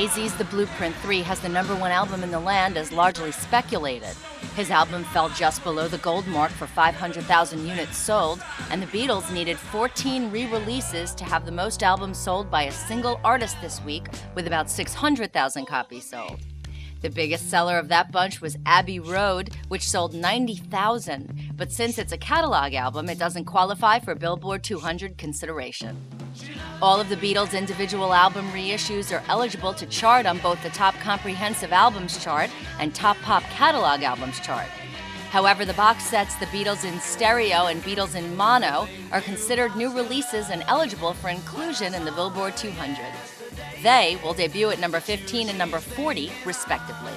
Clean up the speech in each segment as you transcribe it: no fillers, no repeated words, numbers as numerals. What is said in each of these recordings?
Jay-Z's The Blueprint 3 has the #1 album in the land as largely speculated. His album fell just below the gold mark for 500,000 units sold, and the Beatles needed 14 re-releases to have the most albums sold by a single artist this week, with about 600,000 copies sold. The biggest seller of that bunch was Abbey Road, which sold 90,000, but since it's a catalog album, it doesn't qualify for Billboard 200 consideration. All of the Beatles' individual album reissues are eligible to chart on both the Top Comprehensive Albums chart and Top Pop Catalog Albums chart. However, the box sets The Beatles in Stereo and Beatles in Mono are considered new releases and eligible for inclusion in the Billboard 200. They will debut at number 15 and number 40, respectively.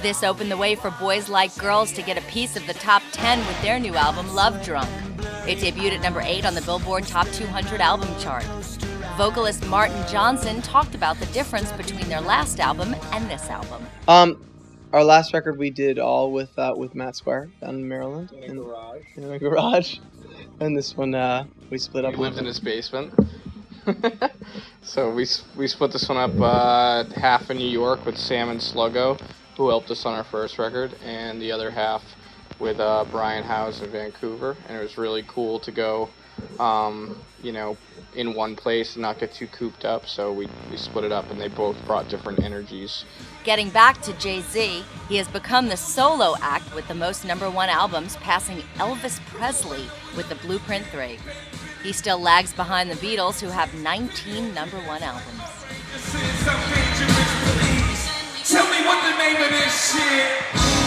This opened the way for Boys Like Girls to get a piece of the top 10 with their new album, Love Drunk. It debuted at number 8 on the Billboard Top 200 album chart. Vocalist Martin Johnson talked about the difference between their last album and this album. Our last record we did all with Matt Squire down in Maryland. In a garage. And this one we split up. We lived in his basement. So we split this one up half in New York with Sam and Sluggo, who helped us on our first record, and the other half with Brian Howes in Vancouver. And it was really cool to go, in one place and not get too cooped up. So we split it up, and they both brought different energies. Getting back to Jay-Z, he has become the solo act with the most #1 albums, passing Elvis Presley with the Blueprint 3. He still lags behind the Beatles, who have 19 #1 albums. Tell me what the name of this shit.